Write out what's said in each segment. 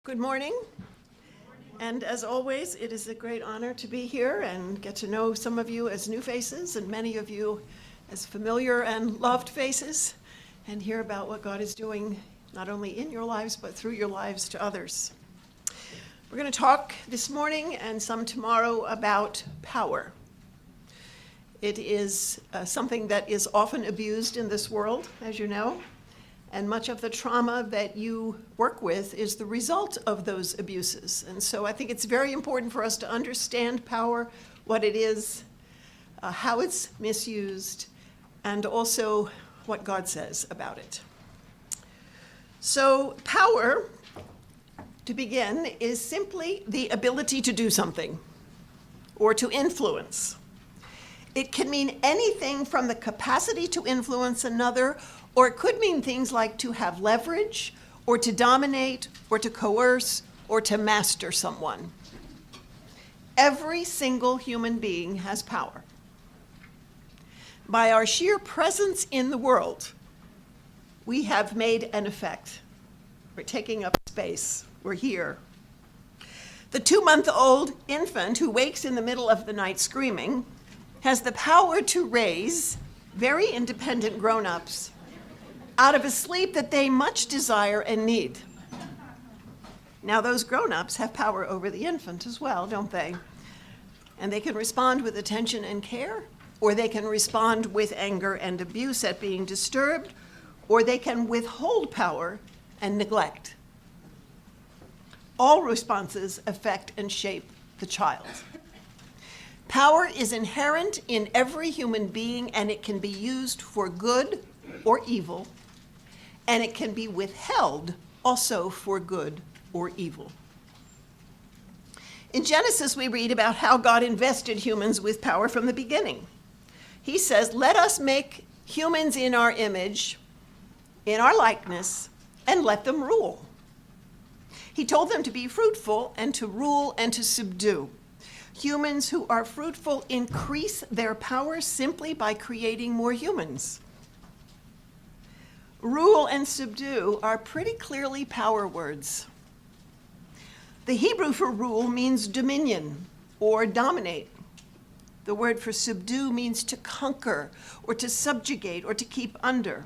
Good morning. And as always, it is a great honor to be here and get to know some of you as new faces and many of you as familiar and loved faces and hear about what God is doing not only in your lives but through your lives to others. We're going to talk this morning and some tomorrow about power. It is something that is often abused in this world, as you know. And much of the trauma that you work with is the result of those abuses. And so I think it's very important for us to understand power, what it is, how it's misused, and also what God says about it. So power, to begin, is simply the ability to do something or to influence. It can mean anything from the capacity to influence another, or it could mean things like to have leverage, or to dominate, or to coerce, or to master someone. Every single human being has power. By our sheer presence in the world, we have made an effect. We're taking up space. We're here. The 2-month-old infant who wakes in the middle of the night screaming has the power to raise very independent grown-ups out of a sleep that they much desire and need. Now, those grown-ups have power over the infant as well, don't they? And they can respond with attention and care, or they can respond with anger and abuse at being disturbed, or they can withhold power and neglect. All responses affect and shape the child. Power is inherent in every human being, and it can be used for good or evil, and it can be withheld also for good or evil. In Genesis, we read about how God invested humans with power from the beginning. He says, "Let us make humans in our image, in our likeness, and let them rule." He told them to be fruitful and to rule and to subdue. Humans who are fruitful increase their power simply by creating more humans. Rule and subdue are pretty clearly power words. The Hebrew for rule means dominion or dominate. The word for subdue means to conquer or to subjugate or to keep under.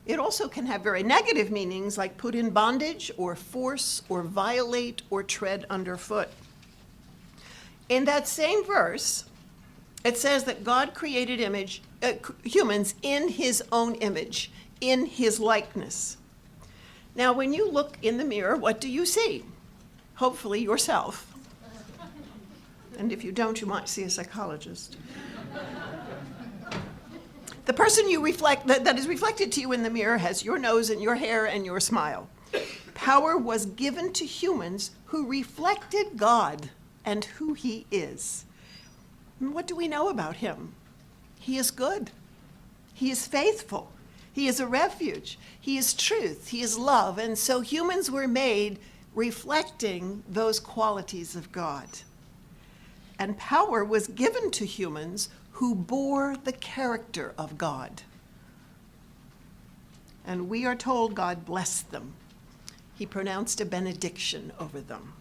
It also can have very negative meanings like put in bondage or force or violate or tread underfoot. In that same verse, it says that God created humans in his own image, in his likeness. Now, when you look in the mirror, what do you see? Hopefully yourself. And if you don't, you might see a psychologist. The person you reflect, that is reflected to you in the mirror has your nose and your hair and your smile. Power was given to humans who reflected God and who he is. And what do we know about him? He is good. He is faithful. He is a refuge. He is truth. He is love. And so humans were made reflecting those qualities of God. And power was given to humans who bore the character of God. And we are told God blessed them. He pronounced a benediction over them.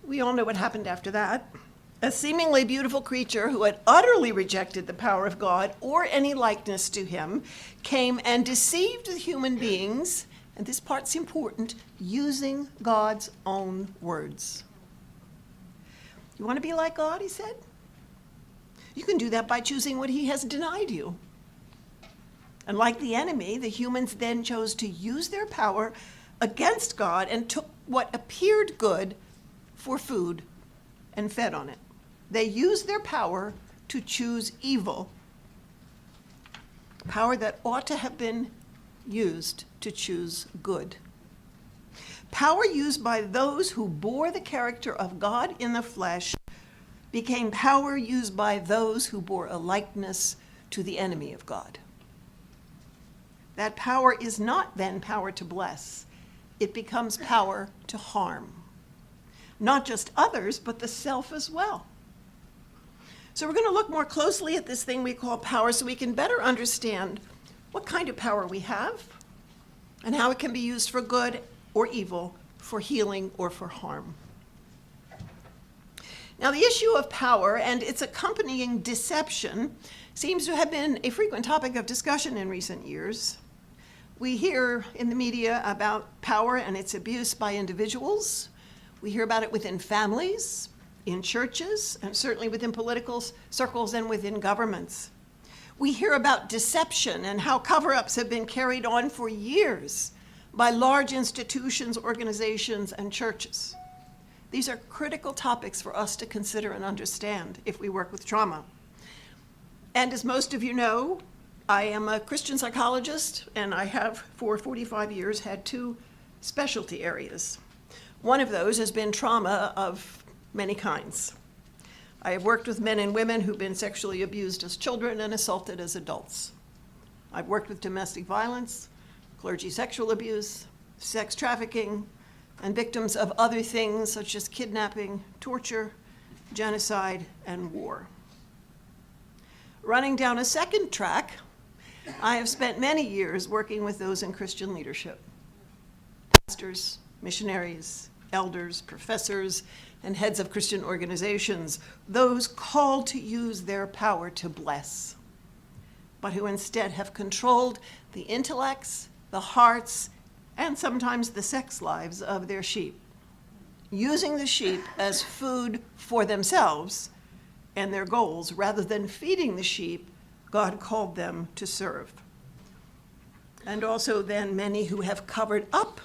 We all know what happened after that. A seemingly beautiful creature who had utterly rejected the power of God or any likeness to him came and deceived the human beings, and this part's important, using God's own words. You want to be like God, he said? You can do that by choosing what he has denied you. And like the enemy, the humans then chose to use their power against God and took what appeared good for food and fed on it. They used their power to choose evil, power that ought to have been used to choose good. Power used by those who bore the character of God in the flesh became power used by those who bore a likeness to the enemy of God. That power is not then power to bless. It becomes power to harm. Not just others, but the self as well. So we're going to look more closely at this thing we call power so we can better understand what kind of power we have and how it can be used for good or evil, for healing or for harm. Now, the issue of power and its accompanying deception seems to have been a frequent topic of discussion in recent years. We hear in the media about power and its abuse by individuals. We hear about it within families, in churches, and certainly within political circles and within governments. We hear about deception and how cover-ups have been carried on for years by large institutions, organizations, and churches. These are critical topics for us to consider and understand if we work with trauma. And as most of you know, I am a Christian psychologist, and I have for 45 years had two specialty areas. One of those has been trauma of many kinds. I have worked with men and women who've been sexually abused as children and assaulted as adults. I've worked with domestic violence, clergy sexual abuse, sex trafficking, and victims of other things such as kidnapping, torture, genocide, and war. Running down a second track, I have spent many years working with those in Christian leadership, pastors, missionaries, elders, professors, and heads of Christian organizations, those called to use their power to bless, but who instead have controlled the intellects, the hearts, and sometimes the sex lives of their sheep, using the sheep as food for themselves and their goals rather than feeding the sheep God called them to serve. And also then many who have covered up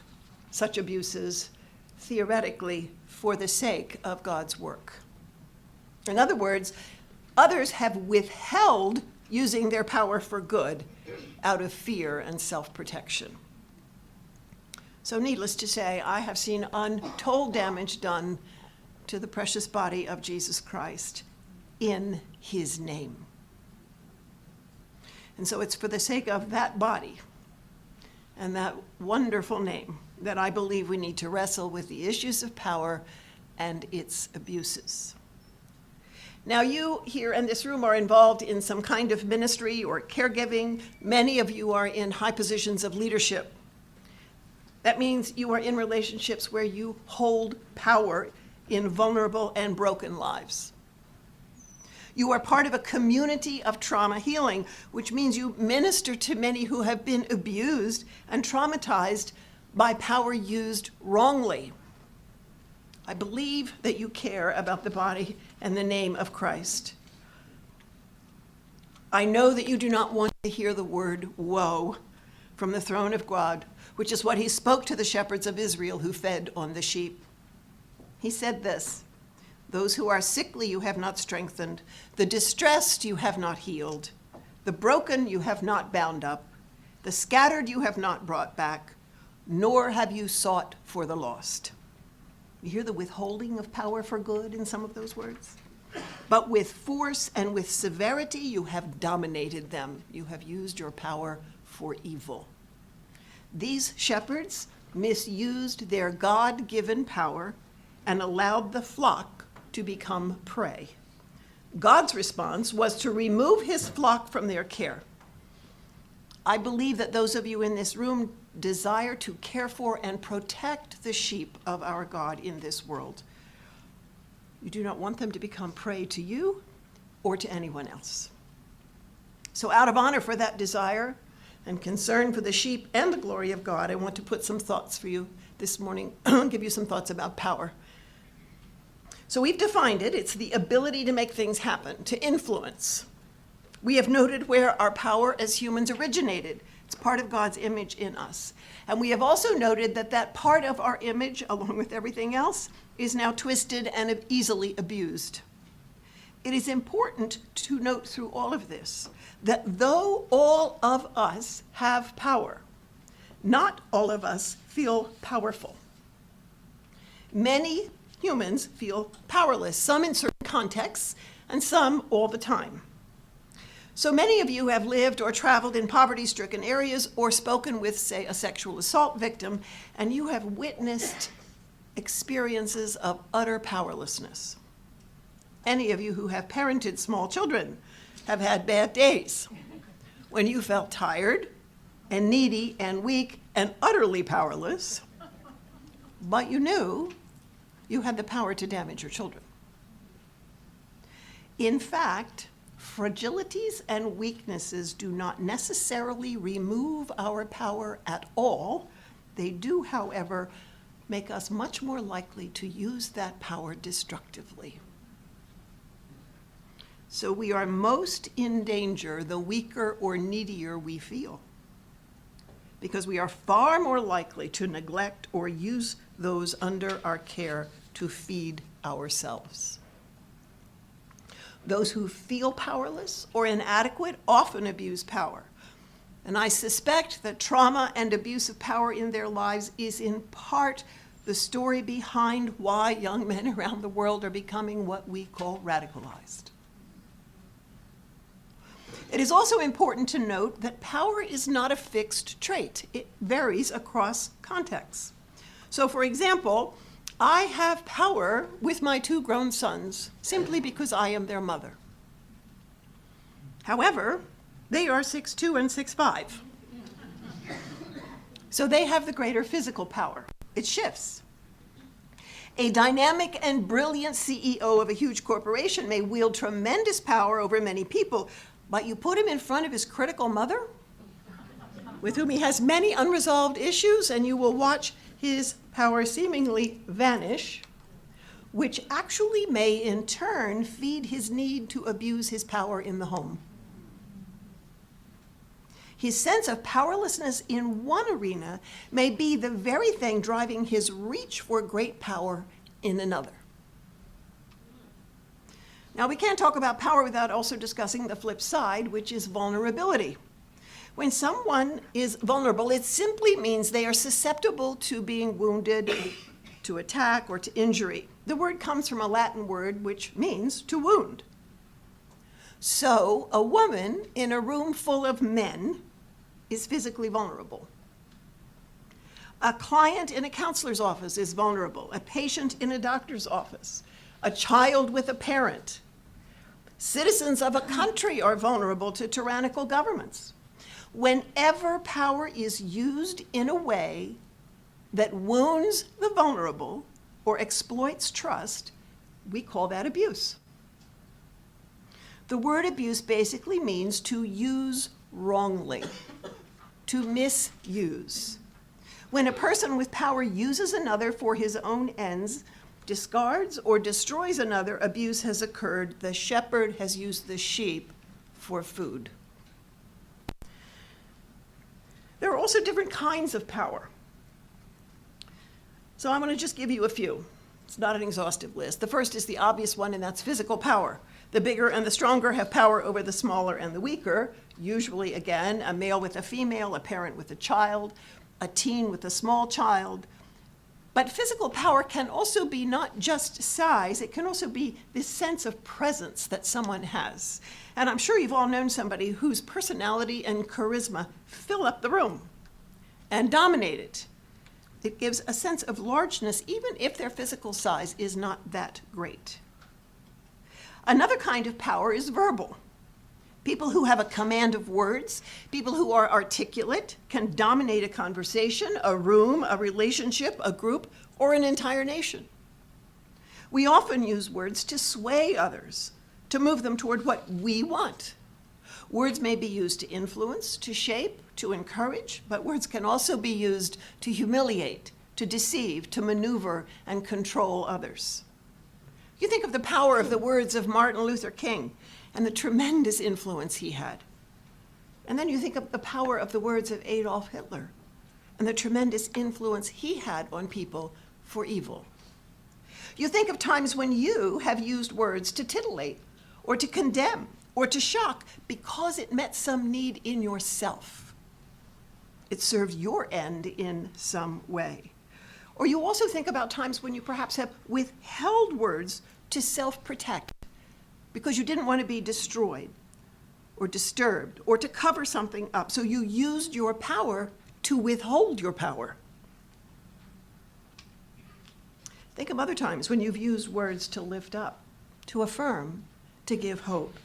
such abuses theoretically for the sake of God's work. In other words, others have withheld using their power for good out of fear and self-protection. So needless to say, I have seen untold damage done to the precious body of Jesus Christ in his name. And so it's for the sake of that body and that wonderful name that I believe we need to wrestle with the issues of power and its abuses. Now, you here in this room are involved in some kind of ministry or caregiving. Many of you are in high positions of leadership. That means you are in relationships where you hold power in vulnerable and broken lives. You are part of a community of trauma healing, which means you minister to many who have been abused and traumatized by power used wrongly. I believe that you care about the body and the name of Christ. I know that you do not want to hear the word woe from the throne of God, which is what he spoke to the shepherds of Israel who fed on the sheep. He said this: "Those who are sickly you have not strengthened, the distressed you have not healed, the broken you have not bound up, the scattered you have not brought back, nor have you sought for the lost." You hear the withholding of power for good in some of those words? "But with force and with severity you have dominated them. You have used your power for evil." These shepherds misused their God-given power and allowed the flock to become prey. God's response was to remove his flock from their care. I believe that those of you in this room desire to care for and protect the sheep of our God in this world. You do not want them to become prey to you or to anyone else. So out of honor for that desire and concern for the sheep and the glory of God, I want to put some thoughts for you this morning, give you some thoughts about power. So we've defined it. It's the ability to make things happen, to influence. We have noted where our power as humans originated. It's part of God's image in us. And we have also noted that that part of our image, along with everything else, is now twisted and easily abused. It is important to note through all of this that though all of us have power, not all of us feel powerful. Many humans feel powerless, some in certain contexts and some all the time. So many of you have lived or traveled in poverty-stricken areas or spoken with, say, a sexual assault victim, and you have witnessed experiences of utter powerlessness. Any of you who have parented small children have had bad days when you felt tired and needy and weak and utterly powerless but you knew you had the power to damage your children. In fact, fragilities and weaknesses do not necessarily remove our power at all. They do, however, make us much more likely to use that power destructively. So we are most in danger the weaker or needier we feel, because we are far more likely to neglect or use those under our care to feed ourselves. Those who feel powerless or inadequate often abuse power. And I suspect that trauma and abuse of power in their lives is in part the story behind why young men around the world are becoming what we call radicalized. It is also important to note that power is not a fixed trait. It varies across contexts. So, for example, I have power with my 2 grown sons simply because I am their mother. However, they are 6'2" and 6'5". So they have the greater physical power. It shifts. A dynamic and brilliant CEO of a huge corporation may wield tremendous power over many people, but you put him in front of his critical mother, with whom he has many unresolved issues, and you will watch his power seemingly vanish, which actually may in turn feed his need to abuse his power in the home. His sense of powerlessness in one arena may be the very thing driving his reach for great power in another. Now, we can't talk about power without also discussing the flip side, which is vulnerability. When someone is vulnerable, it simply means they are susceptible to being wounded, to attack, or to injury. The word comes from a Latin word which means to wound. So, a woman in a room full of men is physically vulnerable. A client in a counselor's office is vulnerable. A patient in a doctor's office. A child with a parent. Citizens of a country are vulnerable to tyrannical governments. Whenever power is used in a way that wounds the vulnerable or exploits trust, we call that abuse. The word abuse basically means to use wrongly, to misuse. When a person with power uses another for his own ends, discards or destroys another, abuse has occurred. The shepherd has used the sheep for food. There are also different kinds of power. So I'm going to just give you a few. It's not an exhaustive list. The first is the obvious one, and that's physical power. The bigger and the stronger have power over the smaller and the weaker. Usually, again, a male with a female, a parent with a child, a teen with a small child. But physical power can also be not just size, it can also be this sense of presence that someone has. And I'm sure you've all known somebody whose personality and charisma fill up the room and dominate it. It gives a sense of largeness even if their physical size is not that great. Another kind of power is verbal. People who have a command of words, people who are articulate, can dominate a conversation, a room, a relationship, a group, or an entire nation. We often use words to sway others, to move them toward what we want. Words may be used to influence, to shape, to encourage, but words can also be used to humiliate, to deceive, to maneuver, and control others. You think of the power of the words of Martin Luther King and the tremendous influence he had. And then you think of the power of the words of Adolf Hitler and the tremendous influence he had on people for evil. You think of times when you have used words to titillate or to condemn or to shock because it met some need in yourself. It served your end in some way. Or you also think about times when you perhaps have withheld words to self-protect because you didn't want to be destroyed or disturbed or to cover something up. So you used your power to withhold your power. Think of other times when you've used words to lift up, to affirm, to give hope.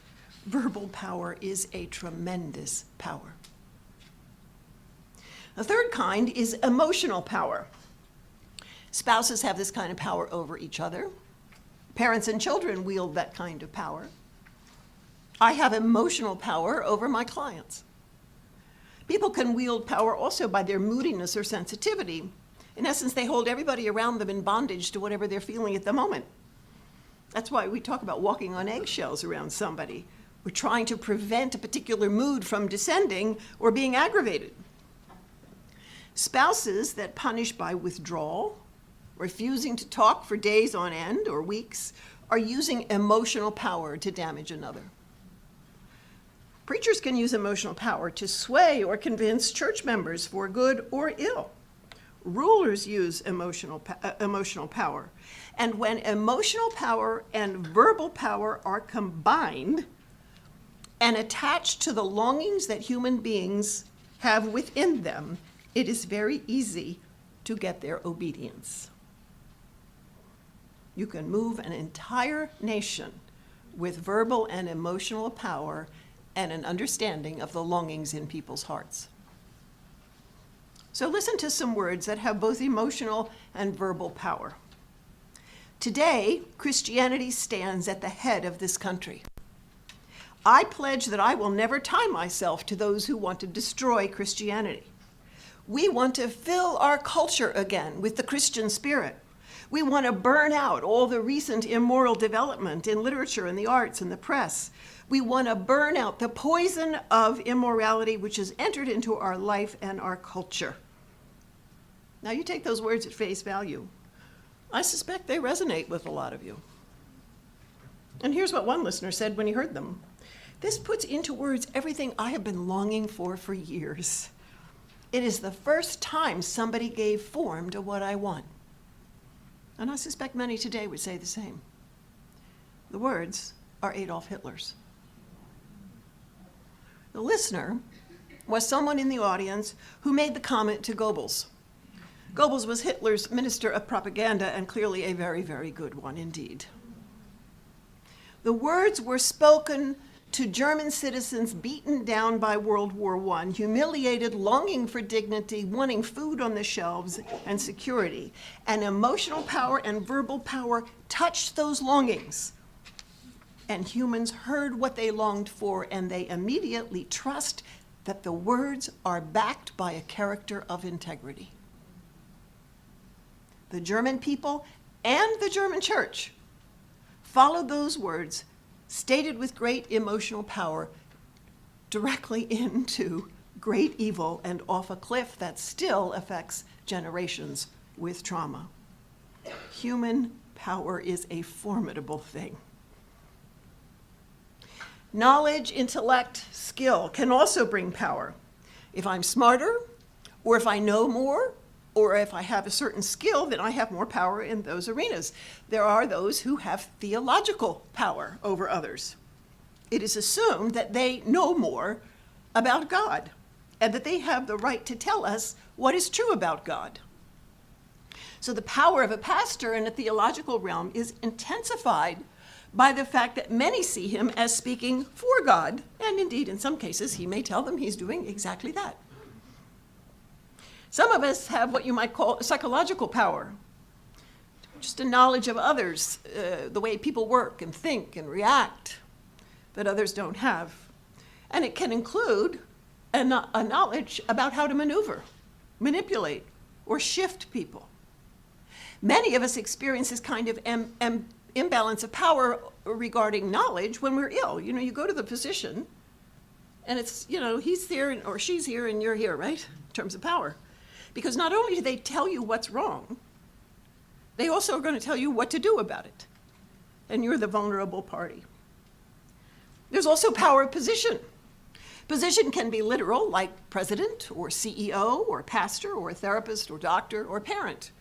Verbal power is a tremendous power. The third kind is emotional power. Spouses have this kind of power over each other. Parents and children wield that kind of power. I have emotional power over my clients. People can wield power also by their moodiness or sensitivity. In essence, they hold everybody around them in bondage to whatever they're feeling at the moment. That's why we talk about walking on eggshells around somebody. We're trying to prevent a particular mood from descending or being aggravated. Spouses that punish by withdrawal, refusing to talk for days on end or weeks, are using emotional power to damage another. Preachers can use emotional power to sway or convince church members for good or ill. Rulers use emotional power. And when emotional power and verbal power are combined and attached to the longings that human beings have within them, it is very easy to get their obedience. You can move an entire nation with verbal and emotional power and an understanding of the longings in people's hearts. So listen to some words that have both emotional and verbal power. Today, Christianity stands at the head of this country. I pledge that I will never tie myself to those who want to destroy Christianity. We want to fill our culture again with the Christian spirit. We want to burn out all the recent immoral development in literature and the arts and the press. We want to burn out the poison of immorality which has entered into our life and our culture. Now you take those words at face value. I suspect they resonate with a lot of you. And here's what one listener said when he heard them. This puts into words everything I have been longing for years. It is the first time somebody gave form to what I want. And I suspect many today would say the same. The words are Adolf Hitler's. The listener was someone in the audience who made the comment to Goebbels. Goebbels was Hitler's minister of propaganda and clearly a very, very good one indeed. The words were spoken to German citizens beaten down by World War I, humiliated, longing for dignity, wanting food on the shelves and security. And emotional power and verbal power touched those longings. And humans heard what they longed for, and they immediately trust that the words are backed by a character of integrity. The German people and the German church followed those words, stated with great emotional power, directly into great evil and off a cliff that still affects generations with trauma. Human power is a formidable thing. Knowledge, intellect, skill can also bring power. If I'm smarter, or if I know more, or if I have a certain skill, then I have more power in those arenas. There are those who have theological power over others. It is assumed that they know more about God and that they have the right to tell us what is true about God. So the power of a pastor in a theological realm is intensified by the fact that many see him as speaking for God, and indeed, in some cases, he may tell them he's doing exactly that. Some of us have what you might call psychological power, just a knowledge of others, the way people work and think and react that others don't have. And it can include a knowledge about how to maneuver, manipulate, or shift people. Many of us experience this kind of imbalance of power regarding knowledge when we're ill. You know, you go to the physician and it's, you know, he's there or she's here and you're here, right? In terms of power. Because not only do they tell you what's wrong, they also are going to tell you what to do about it. And you're the vulnerable party. There's also power of position. Position can be literal, like president or CEO or pastor or therapist or doctor or parent.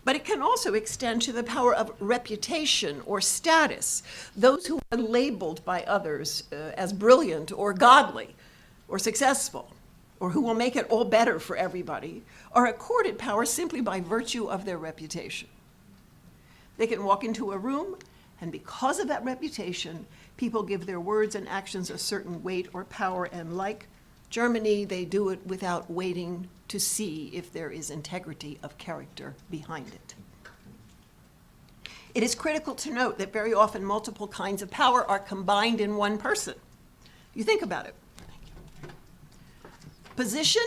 But it can also extend to the power of reputation or status. Those who are labeled by others as brilliant or godly or successful, or who will make it all better for everybody, are accorded power simply by virtue of their reputation. They can walk into a room, and because of that reputation, people give their words and actions a certain weight or power, and like Germany, they do it without waiting to see if there is integrity of character behind it. It is critical to note that very often multiple kinds of power are combined in one person. You think about it. Position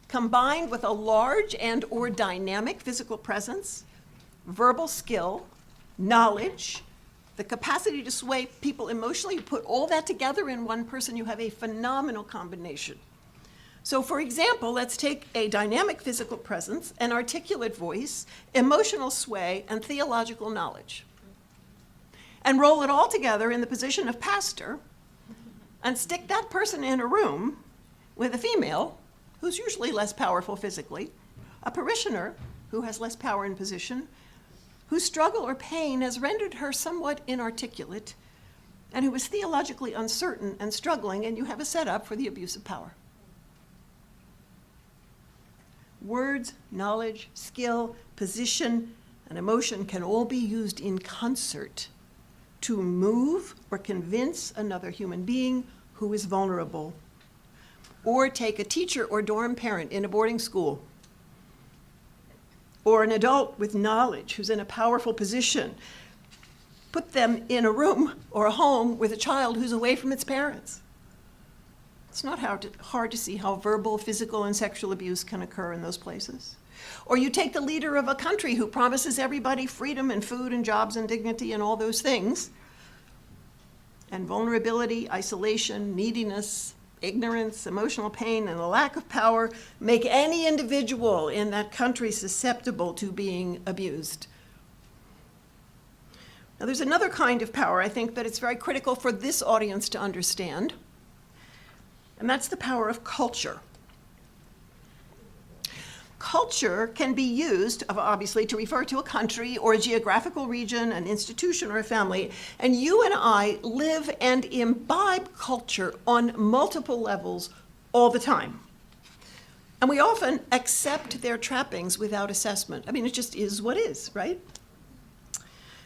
combined with a large and or dynamic physical presence, verbal skill, knowledge, the capacity to sway people emotionally, you put all that together in one person, you have a phenomenal combination. So for example, let's take a dynamic physical presence, an articulate voice, emotional sway, and theological knowledge. And roll it all together in the position of pastor, and stick that person in a room with a female, who's usually less powerful physically, a parishioner who has less power in position, whose struggle or pain has rendered her somewhat inarticulate, and who is theologically uncertain and struggling, and you have a setup for the abuse of power. Words, knowledge, skill, position, and emotion can all be used in concert to move or convince another human being who is vulnerable. Or take a teacher or dorm parent in a boarding school, or an adult with knowledge who's in a powerful position. Put them in a room or a home with a child who's away from its parents. It's not hard to see how verbal, physical, and sexual abuse can occur in those places. Or you take the leader of a country who promises everybody freedom and food and jobs and dignity and all those things, and vulnerability, isolation, neediness, ignorance, emotional pain, and a lack of power make any individual in that country susceptible to being abused. Now, there's another kind of power I think that it's very critical for this audience to understand, and that's the power of culture. Culture can be used, obviously, to refer to a country or a geographical region, an institution, or a family. And you and I live and imbibe culture on multiple levels all the time. And we often accept their trappings without assessment. I mean, it just is what is, right?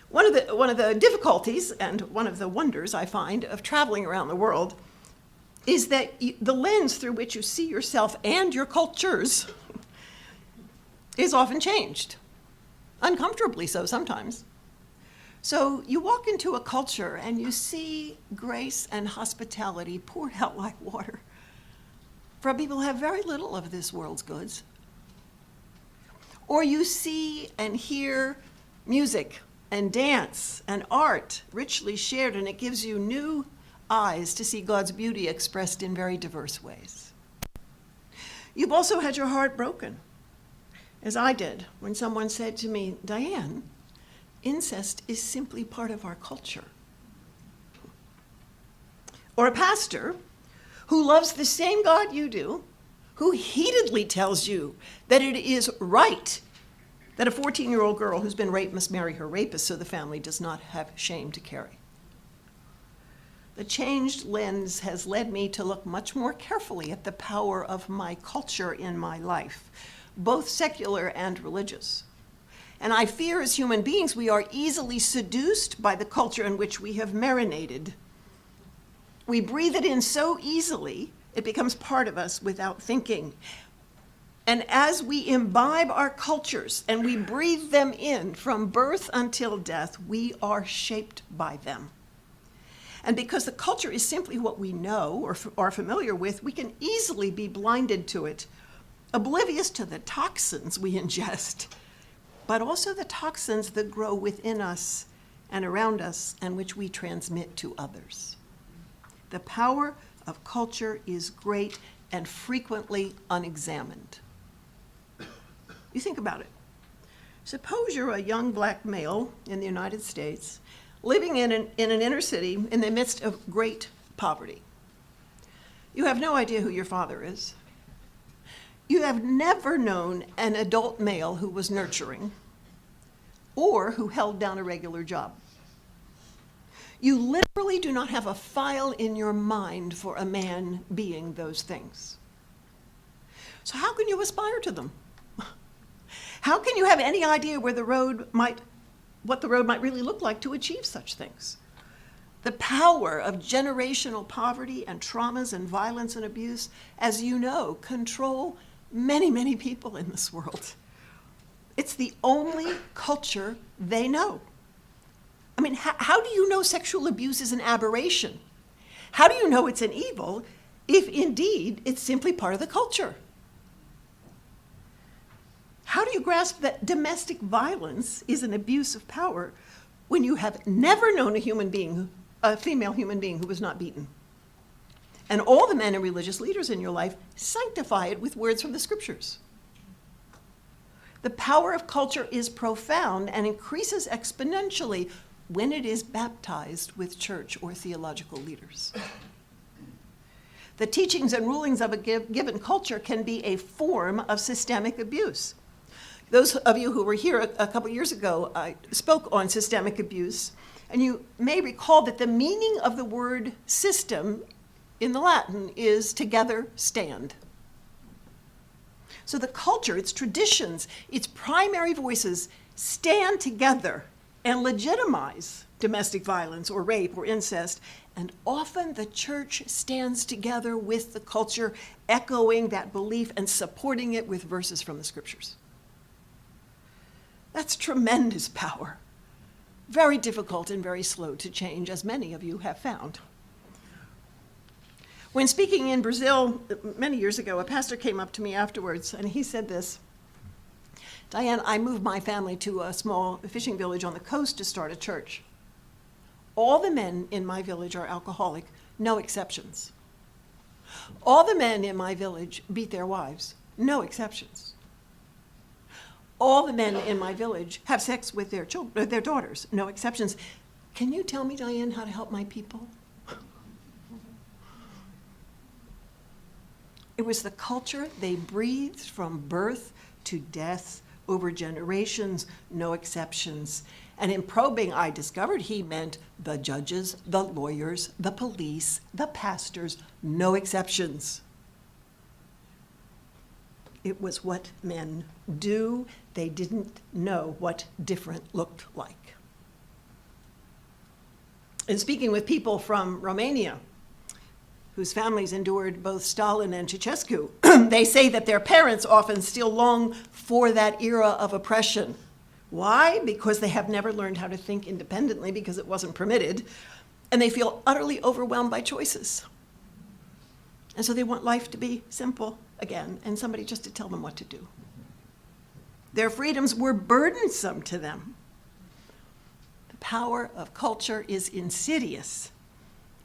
One of the difficulties and one of the wonders I find of traveling around the world is that the lens through which you see yourself and your cultures is often changed, uncomfortably so sometimes. So you walk into a culture and you see grace and hospitality poured out like water from people who have very little of this world's goods. Or you see and hear music and dance and art richly shared, and it gives you new eyes to see God's beauty expressed in very diverse ways. You've also had your heart broken, as I did, when someone said to me, Diane, incest is simply part of our culture. Or a pastor who loves the same God you do, who heatedly tells you that it is right that a 14-year-old girl who's been raped must marry her rapist so the family does not have shame to carry. The changed lens has led me to look much more carefully at the power of my culture in my life, both secular and religious. And I fear as human beings, we are easily seduced by the culture in which we have marinated. We breathe it in so easily, it becomes part of us without thinking. And as we imbibe our cultures and we breathe them in from birth until death, we are shaped by them. And because the culture is simply what we know or are familiar with, we can easily be blinded to it, oblivious to the toxins we ingest, but also the toxins that grow within us and around us and which we transmit to others. The power of culture is great and frequently unexamined. You think about it. Suppose you're a young black male in the United States living in an inner city in the midst of great poverty. You have no idea who your father is. You have never known an adult male who was nurturing or who held down a regular job. You literally do not have a file in your mind for a man being those things. So how can you aspire to them? How can you have any idea what the road might really look like to achieve such things? The power of generational poverty and traumas and violence and abuse, as you know, control many, many people in this world. It's the only culture they know. I mean, how do you know sexual abuse is an aberration? How do you know it's an evil if indeed it's simply part of the culture? How do you grasp that domestic violence is an abuse of power when you have never known a female human being who was not beaten? And all the men and religious leaders in your life sanctify it with words from the scriptures. The power of culture is profound and increases exponentially when it is baptized with church or theological leaders. The teachings and rulings of a given culture can be a form of systemic abuse. Those of you who were here a couple years ago, I spoke on systemic abuse, and you may recall that the meaning of the word system in the Latin is together stand. So the culture, its traditions, its primary voices stand together and legitimize domestic violence or rape or incest. And often the church stands together with the culture, echoing that belief and supporting it with verses from the scriptures. That's tremendous power. Very difficult and very slow to change, as many of you have found. When speaking in Brazil many years ago, a pastor came up to me afterwards and he said this: Diane, I moved my family to a small fishing village on the coast to start a church. All the men in my village are alcoholic, no exceptions. All the men in my village beat their wives, no exceptions. All the men in my village have sex with their daughters, no exceptions. Can you tell me, Diane, how to help my people? It was the culture they breathed from birth to death over generations, no exceptions. And in probing, I discovered he meant the judges, the lawyers, the police, the pastors, no exceptions. It was what men do. They didn't know what different looked like. In speaking with people from Romania, whose families endured both Stalin and Ceausescu, they say that their parents often still long for that era of oppression. Why? Because they have never learned how to think independently because it wasn't permitted, and they feel utterly overwhelmed by choices. And so they want life to be simple again, and somebody just to tell them what to do. Their freedoms were burdensome to them. The power of culture is insidious.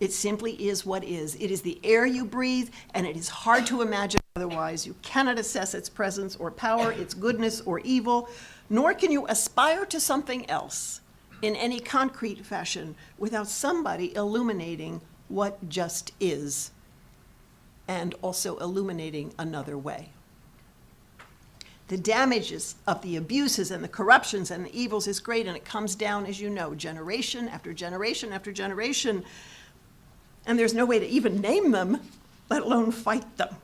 It simply is what is. It is the air you breathe, and it is hard to imagine otherwise. You cannot assess its presence or power, its goodness or evil, nor can you aspire to something else in any concrete fashion without somebody illuminating what just is, and also illuminating another way. The damages of the abuses and the corruptions and the evils is great, and it comes down, as you know, generation after generation after generation. And there's no way to even name them, let alone fight them.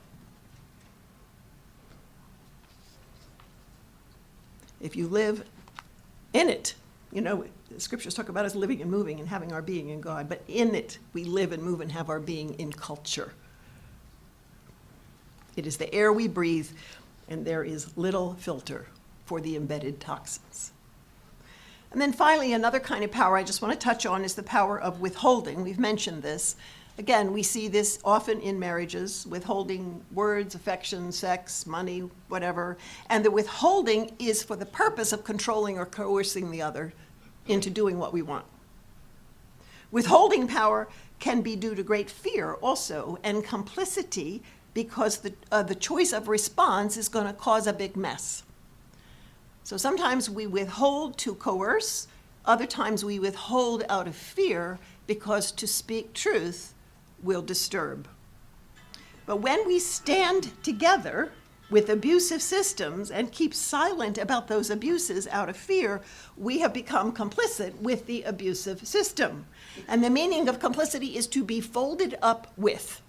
If you live in it, you know, the scriptures talk about us living and moving and having our being in God, but in it we live and move and have our being in culture. It is the air we breathe, and there is little filter for the embedded toxins. And then finally, another kind of power I just want to touch on is the power of withholding. We've mentioned this. Again, we see this often in marriages, withholding words, affection, sex, money, whatever. And the withholding is for the purpose of controlling or coercing the other into doing what we want. Withholding power can be due to great fear also, and complicity, because the choice of response is going to cause a big mess. So sometimes we withhold to coerce, other times we withhold out of fear because to speak truth will disturb. But when we stand together with abusive systems and keep silent about those abuses out of fear, we have become complicit with the abusive system. And the meaning of complicity is to be folded up with.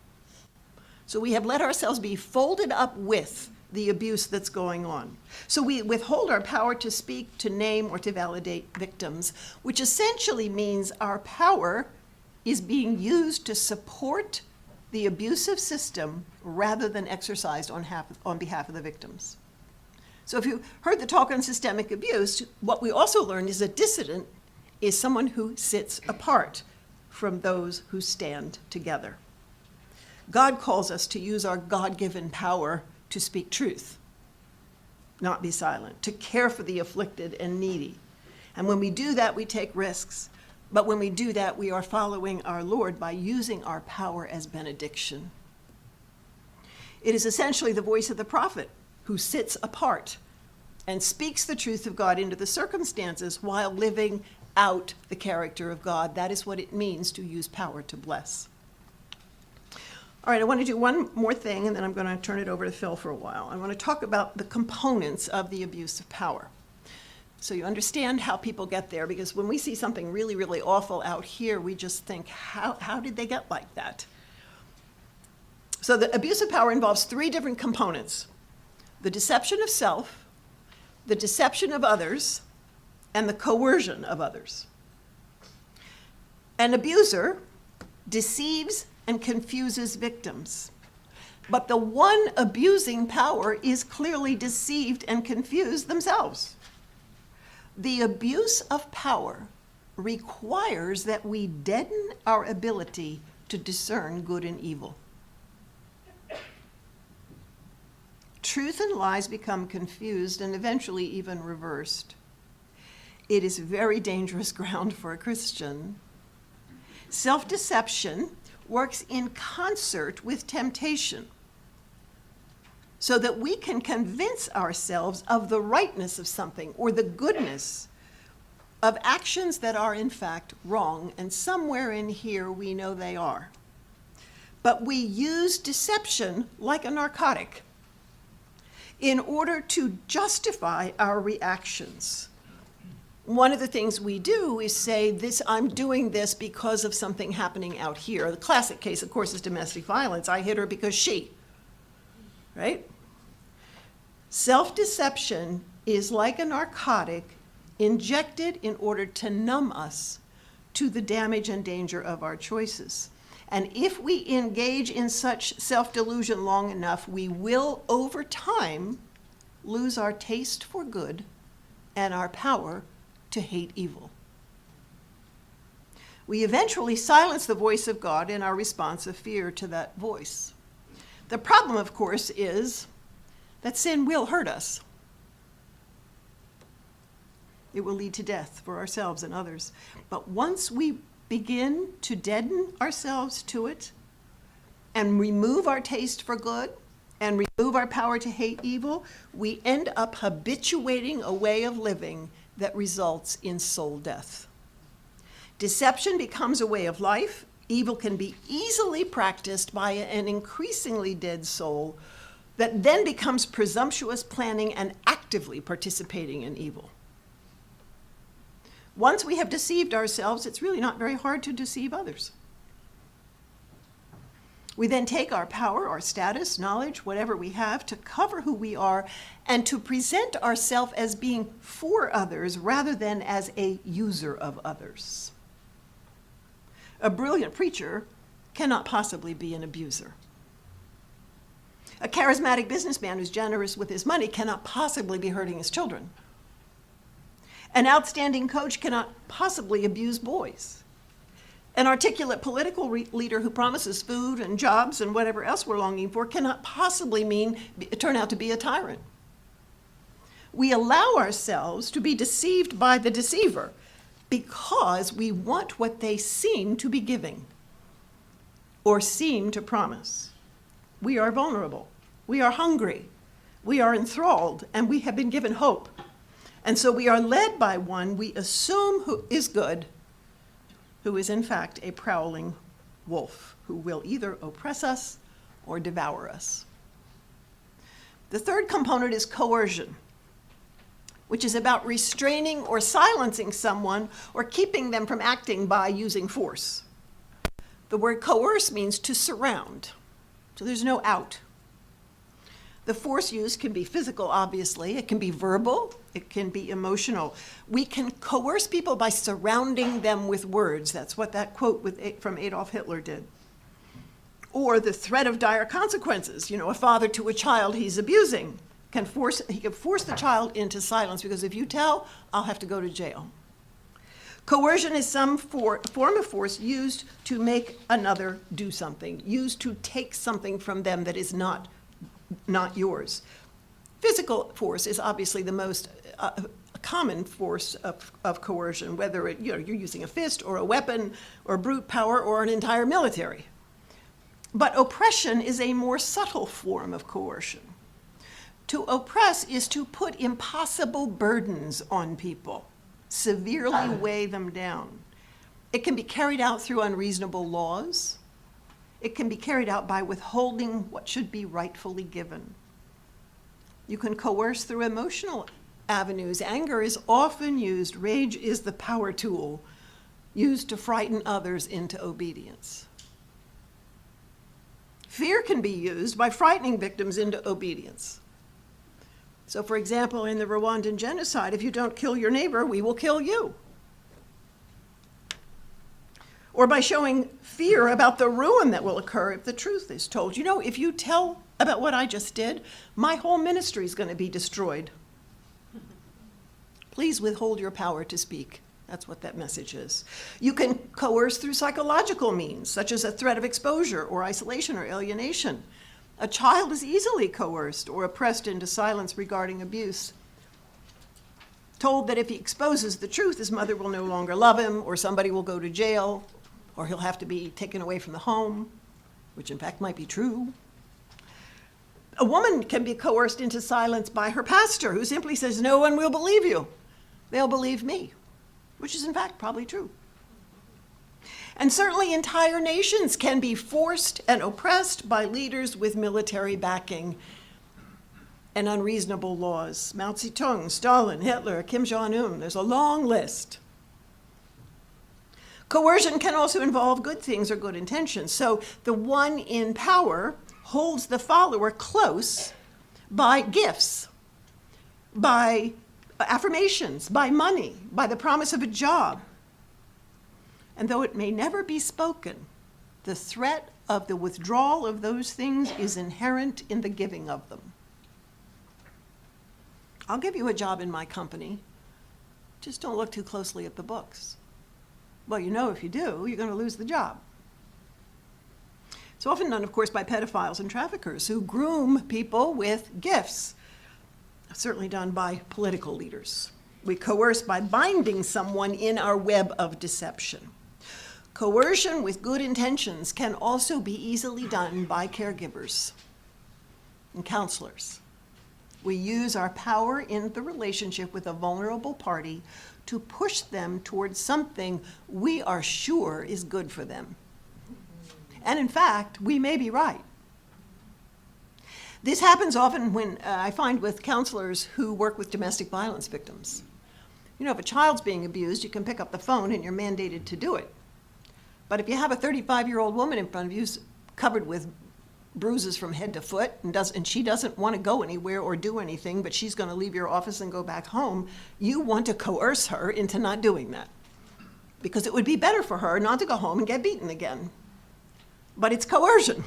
So we have let ourselves be folded up with the abuse that's going on. So we withhold our power to speak, to name, or to validate victims, which essentially means our power is being used to support the abusive system rather than exercised on behalf of the victims. So if you heard the talk on systemic abuse, what we also learned is a dissident is someone who sits apart from those who stand together. God calls us to use our God-given power to speak truth, not be silent, to care for the afflicted and needy. And when we do that, we take risks. But when we do that, we are following our Lord by using our power as benediction. It is essentially the voice of the prophet who sits apart and speaks the truth of God into the circumstances while living out the character of God. That is what it means to use power to bless. All right, I want to do one more thing, and then I'm going to turn it over to Phil for a while. I want to talk about the components of the abuse of power. So you understand how people get there, because when we see something really, really awful out here, we just think, how did they get like that? So the abuse of power involves three different components: the deception of self, the deception of others, and the coercion of others. An abuser deceives and confuses victims, but the one abusing power is clearly deceived and confused themselves. The abuse of power requires that we deaden our ability to discern good and evil. Truth and lies become confused and eventually even reversed. It is very dangerous ground for a Christian. Self-deception works in concert with temptation so that we can convince ourselves of the rightness of something or the goodness of actions that are in fact wrong, and somewhere in here we know they are. But we use deception like a narcotic in order to justify our reactions. One of the things we do is say, I'm doing this because of something happening out here. The classic case, of course, is domestic violence. I hit her because she, right? Self-deception is like a narcotic injected in order to numb us to the damage and danger of our choices. And if we engage in such self-delusion long enough, we will, over time, lose our taste for good and our power to hate evil. We eventually silence the voice of God in our response of fear to that voice. The problem, of course, is that sin will hurt us. It will lead to death for ourselves and others. But once we begin to deaden ourselves to it and remove our taste for good and remove our power to hate evil, we end up habituating a way of living that results in soul death. Deception becomes a way of life. Evil can be easily practiced by an increasingly dead soul that then becomes presumptuous, planning, and actively participating in evil. Once we have deceived ourselves, it's really not very hard to deceive others. We then take our power, our status, knowledge, whatever we have, to cover who we are and to present ourselves as being for others rather than as a user of others. A brilliant preacher cannot possibly be an abuser. A charismatic businessman who's generous with his money cannot possibly be hurting his children. An outstanding coach cannot possibly abuse boys. An articulate political leader who promises food and jobs and whatever else we're longing for cannot possibly turn out to be a tyrant. We allow ourselves to be deceived by the deceiver because we want what they seem to be giving or seem to promise. We are vulnerable. We are hungry. We are enthralled, and we have been given hope. And so we are led by one we assume who is good, who is in fact a prowling wolf who will either oppress us or devour us. The third component is coercion, which is about restraining or silencing someone or keeping them from acting by using force. The word coerce means to surround, so there's no out. The force used can be physical, obviously. It can be verbal. It can be emotional. We can coerce people by surrounding them with words. That's what that quote from Adolf Hitler did. Or the threat of dire consequences. A father to a child he's abusing he can force the child into silence because if you tell, I'll have to go to jail. Coercion is some form of force used to make another do something, used to take something from them that is not yours. Physical force is obviously the most common force of coercion, whether you're using a fist or a weapon or brute power or an entire military. But oppression is a more subtle form of coercion. To oppress is to put impossible burdens on people, severely weigh them down. It can be carried out through unreasonable laws. It can be carried out by withholding what should be rightfully given. You can coerce through emotional avenues. Anger is often used, rage is the power tool used to frighten others into obedience. Fear can be used by frightening victims into obedience. So, for example, in the Rwandan genocide, if you don't kill your neighbor, we will kill you. Or by showing fear about the ruin that will occur if the truth is told. You know, if you tell about what I just did, my whole ministry is going to be destroyed. Please withhold your power to speak. That's what that message is. You can coerce through psychological means, such as a threat of exposure or isolation or alienation. A child is easily coerced or oppressed into silence regarding abuse, told that if he exposes the truth, his mother will no longer love him, or somebody will go to jail, or he'll have to be taken away from the home, which in fact might be true. A woman can be coerced into silence by her pastor, who simply says, "No one will believe you. They'll believe me," which is in fact probably true. And certainly entire nations can be forced and oppressed by leaders with military backing and unreasonable laws. Mao Zedong, Stalin, Hitler, Kim Jong-un, there's a long list. Coercion can also involve good things or good intentions. So the one in power holds the follower close by gifts, by affirmations, by money, by the promise of a job. And though it may never be spoken, the threat of the withdrawal of those things is inherent in the giving of them. I'll give you a job in my company. Just don't look too closely at the books. Well, you know if you do, you're going to lose the job. It's often done, of course, by pedophiles and traffickers who groom people with gifts. Certainly done by political leaders. We coerce by binding someone in our web of deception. Coercion with good intentions can also be easily done by caregivers and counselors. We use our power in the relationship with a vulnerable party to push them towards something we are sure is good for them. And in fact, we may be right. This happens often when I find with counselors who work with domestic violence victims. You know, if a child's being abused, you can pick up the phone and you're mandated to do it. But if you have a 35-year-old woman in front of you covered with bruises from head to foot and she doesn't want to go anywhere or do anything, but she's going to leave your office and go back home, you want to coerce her into not doing that. Because it would be better for her not to go home and get beaten again. But it's coercion.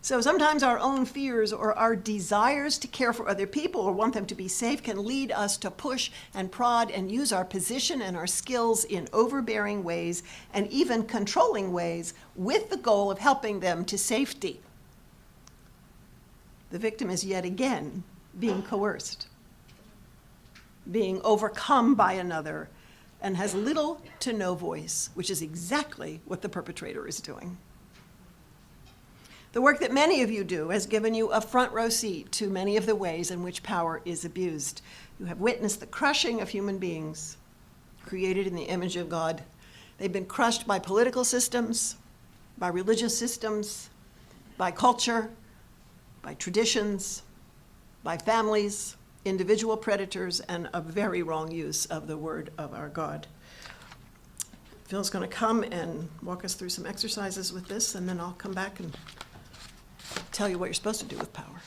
So sometimes our own fears or our desires to care for other people or want them to be safe can lead us to push and prod and use our position and our skills in overbearing ways and even controlling ways with the goal of helping them to safety. The victim is yet again being coerced, being overcome by another, and has little to no voice, which is exactly what the perpetrator is doing. The work that many of you do has given you a front row seat to many of the ways in which power is abused. You have witnessed the crushing of human beings created in the image of God. They've been crushed by political systems, by religious systems, by culture, by traditions, by families, individual predators, and a very wrong use of the word of our God. Phil's going to come and walk us through some exercises with this, and then I'll come back and tell you what you're supposed to do with power.